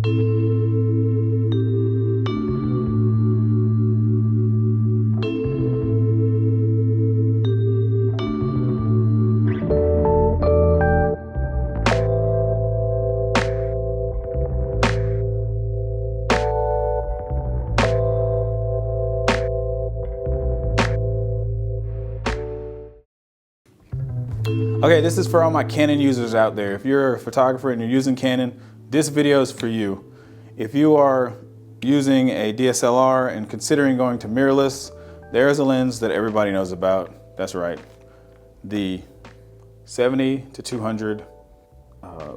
Okay, this is for all my Canon users out there. If you're a photographer and you're using Canon, this video is for you. If you are using a DSLR and considering going to mirrorless, there's a lens that everybody knows about. That's right, the 70-200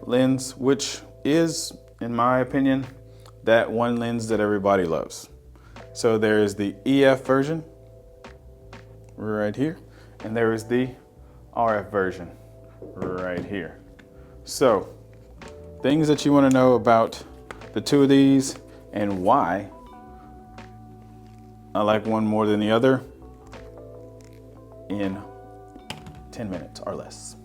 lens, which is, in my opinion, that one lens that everybody loves. So there is the EF version right here, and there is the RF version right here. So things that you want to know about the two of these and why I like one more than the other in 10 minutes or less.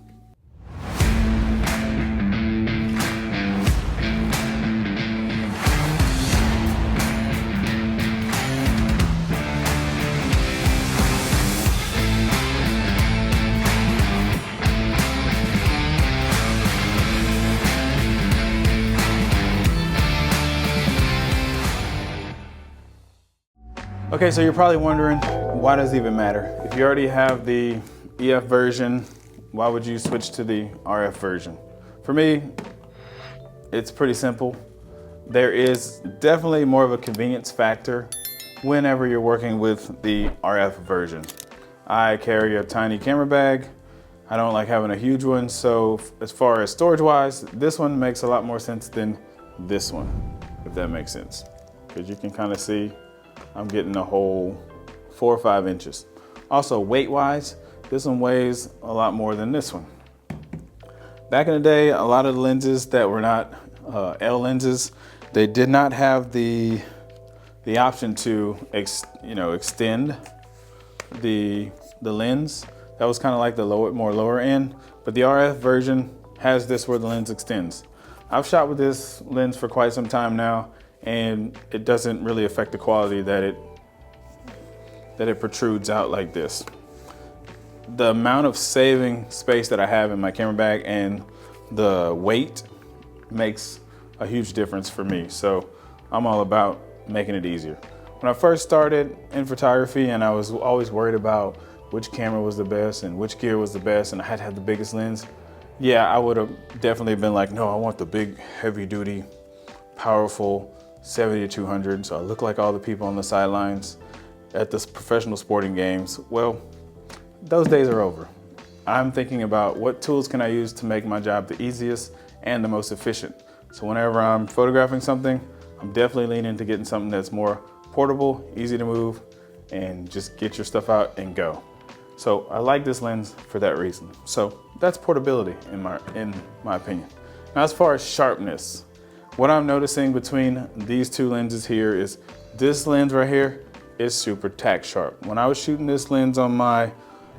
Okay, so you're probably wondering, why does it even matter? If you already have the EF version, why would you switch to the RF version? For me, it's pretty simple. There is definitely more of a convenience factor whenever you're working with the RF version. I carry a tiny camera bag. I don't like having a huge one, so as far as storage-wise, this one makes a lot more sense than this one, if that makes sense. Because you can kind of see I'm getting a whole 4 or 5 inches. Also, weight-wise, this one weighs a lot more than this one. Back in the day, a lot of the lenses that were not L lenses, they did not have the option to extend the lens. That was kind of like the more lower end, but the RF version has this where the lens extends. I've shot with this lens for quite some time now, and it doesn't really affect the quality that it protrudes out like this. The amount of saving space that I have in my camera bag and the weight makes a huge difference for me. So I'm all about making it easier. When I first started in photography and I was always worried about which camera was the best and which gear was the best and I had to have the biggest lens, yeah, I would have definitely been like, no, I want the big, heavy duty, powerful 70-200, so I look like all the people on the sidelines at the professional sporting games. Well, those days are over. I'm thinking about what tools can I use to make my job the easiest and the most efficient. So whenever I'm photographing something, I'm definitely leaning into getting something that's more portable, easy to move, and just get your stuff out and go. So I like this lens for that reason. So that's portability in my opinion. Now, as far as sharpness, what I'm noticing between these two lenses here is this lens right here is super tack sharp. When I was shooting this lens on my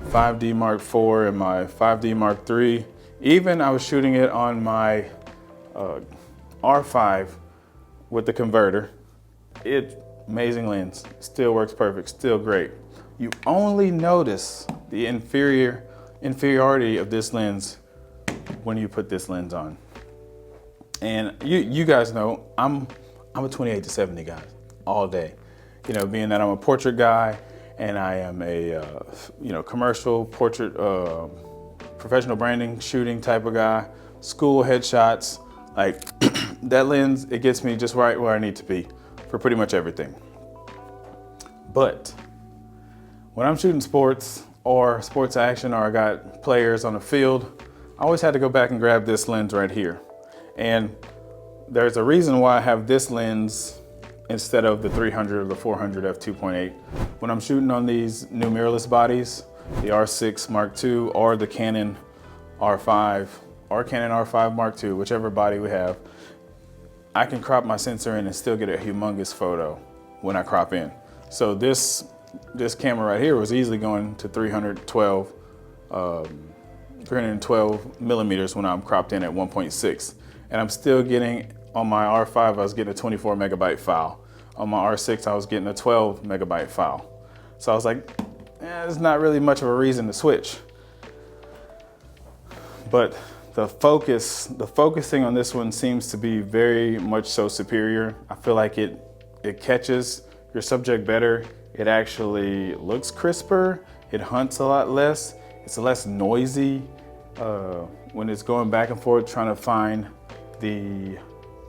5D Mark IV and my 5D Mark III, even I was shooting it on my R5 with the converter, amazing lens, still works perfect, still great. You only notice the inferiority of this lens when you put this lens on. And you guys know I'm a 28-70 guy all day. You know, being that I'm a portrait guy and I am a commercial portrait, professional branding shooting type of guy, school headshots, like that lens, it gets me just right where I need to be for pretty much everything. But when I'm shooting sports or sports action, or I got players on the field, I always had to go back and grab this lens right here. And there's a reason why I have this lens instead of the 300 or the 400 f2.8. When I'm shooting on these new mirrorless bodies, the R6 Mark II or the Canon R5 or Canon R5 Mark II, whichever body we have, I can crop my sensor in and still get a humongous photo when I crop in. So this camera right here was easily going to 312 millimeters when I'm cropped in at 1.6. And I'm still getting on my R5, I was getting a 24 megabyte file. On my R6, I was getting a 12 megabyte file. So I was like, there's not really much of a reason to switch. But the focusing on this one seems to be very much so superior. I feel like it catches your subject better. It actually looks crisper. It hunts a lot less. It's less noisy when it's going back and forth trying to find the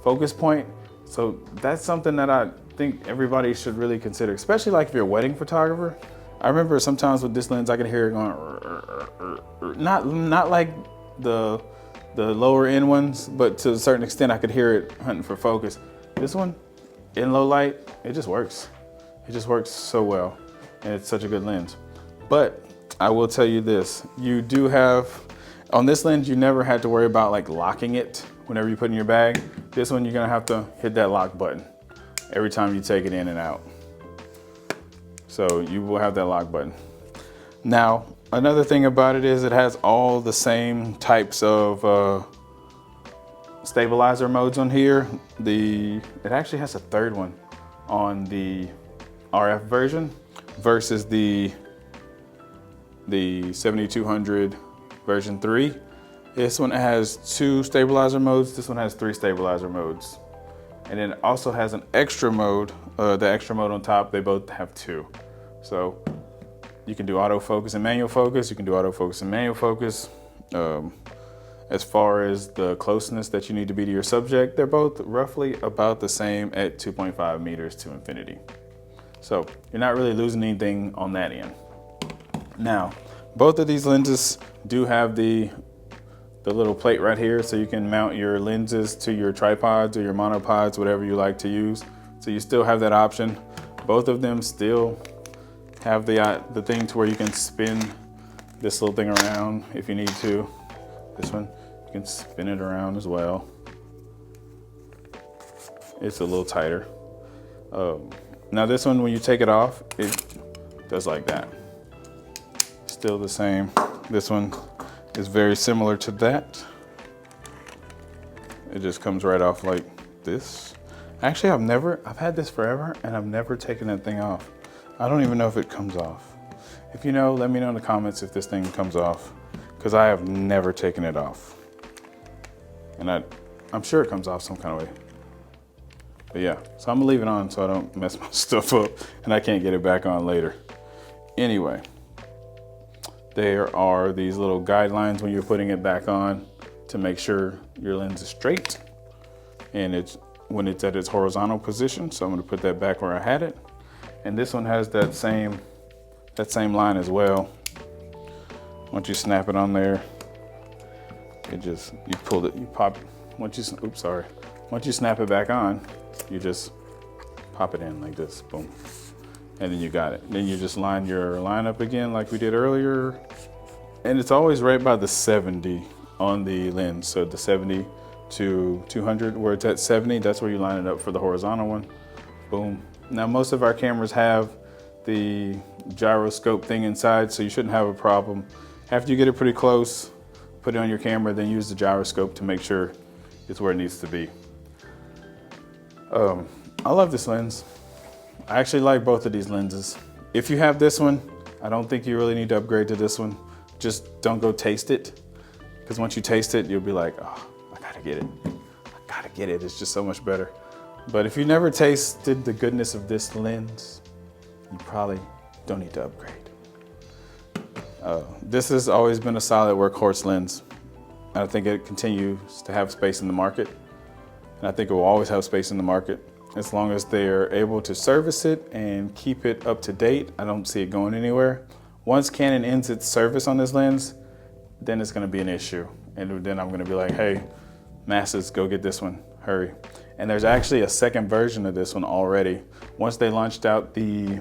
focus point. So that's something that I think everybody should really consider, especially like if you're a wedding photographer. I remember sometimes with this lens, I could hear it going, not like the lower end ones, but to a certain extent, I could hear it hunting for focus. This one, in low light, it just works. It just works so well, and it's such a good lens. But I will tell you this, you do have, on this lens, you never had to worry about like locking it whenever you put it in your bag. This one, you're gonna have to hit that lock button every time you take it in and out. So you will have that lock button. Now, another thing about it is it has all the same types of stabilizer modes on here. It actually has a third one on the RF version versus the 7200 version 3. This one has 2 stabilizer modes. This one has 3 stabilizer modes. And then it also has an extra mode, the extra mode on top, they both have 2. So you can do autofocus and manual focus. You can do autofocus and manual focus. As far as the closeness that you need to be to your subject, they're both roughly about the same at 2.5 meters to infinity. So you're not really losing anything on that end. Now, both of these lenses do have the little plate right here, so you can mount your lenses to your tripods or your monopods, whatever you like to use. So you still have that option. Both of them still have the thing to where you can spin this little thing around if you need to. This one, you can spin it around as well. It's a little tighter. Now this one, when you take it off, it does like that. Still the same. This one is very similar to that. It just comes right off like this. Actually, I've had this forever and I've never taken that thing off. I don't even know if it comes off. If you know, let me know in the comments if this thing comes off, because I have never taken it off. And I'm sure it comes off some kind of way. But yeah, so I'm gonna leave it on so I don't mess my stuff up and I can't get it back on later. Anyway, there are these little guidelines when you're putting it back on to make sure your lens is straight and when it's at its horizontal position. So I'm gonna put that back where I had it. And this one has that same line as well. Once you snap it on there, you pull it, you pop, once you snap it back on, you just pop it in like this, boom. And then you got it. Then you just line your line up again like we did earlier. And it's always right by the 70 on the lens. So the 70 to 200, where it's at 70, that's where you line it up for the horizontal one, boom. Now most of our cameras have the gyroscope thing inside, so you shouldn't have a problem. After you get it pretty close, put it on your camera, then use the gyroscope to make sure it's where it needs to be. I love this lens. I actually like both of these lenses. If you have this one, I don't think you really need to upgrade to this one. Just don't go taste it, because once you taste it, you'll be like, oh, I gotta get it. I gotta get it, it's just so much better. But if you never tasted the goodness of this lens, you probably don't need to upgrade. This has always been a solid workhorse lens. And I think it continues to have space in the market. And I think it will always have space in the market. As long as they're able to service it and keep it up to date, I don't see it going anywhere. Once Canon ends its service on this lens, then it's gonna be an issue. And then I'm gonna be like, hey, masses, go get this one, hurry. And there's actually a second version of this one already. Once they launched out I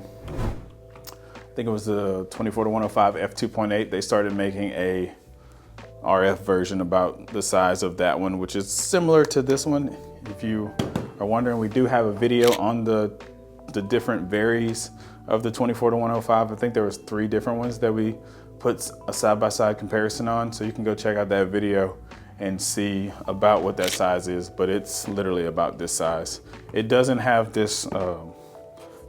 think it was the 24-105 f2.8, they started making a RF version about the size of that one, which is similar to this one. If you are wondering, we do have a video on the different varies of the 24-105. I think there was 3 different ones that we put a side-by-side comparison on, so you can go check out that video and see about what that size is, but it's literally about this size. It doesn't have this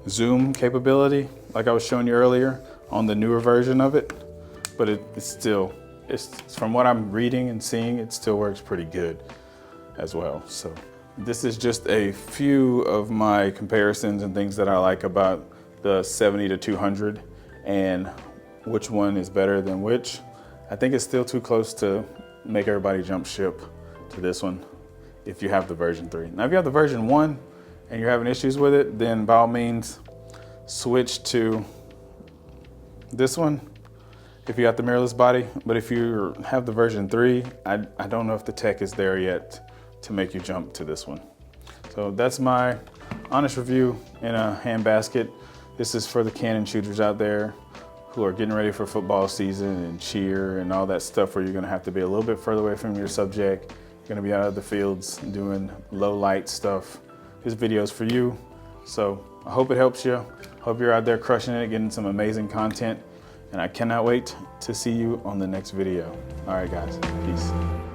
zoom capability like I was showing you earlier on the newer version of it, but it's still, from what I'm reading and seeing, it still works pretty good as well. So this is just a few of my comparisons and things that I like about the 70 to 200 and which one is better than which. I think it's still too close to make everybody jump ship to this one if you have the version 3. Now if you have the version 1 and you're having issues with it, then by all means switch to this one if you got the mirrorless body. But if you have the version 3, I don't know if the tech is there yet to make you jump to this one. So that's my honest review in a handbasket. This is for the Canon shooters out there who are getting ready for football season and cheer and all that stuff where you're gonna have to be a little bit further away from your subject. You're gonna be out of the fields doing low light stuff. This video is for you. So I hope it helps you. Hope you're out there crushing it, getting some amazing content. And I cannot wait to see you on the next video. All right, guys, peace.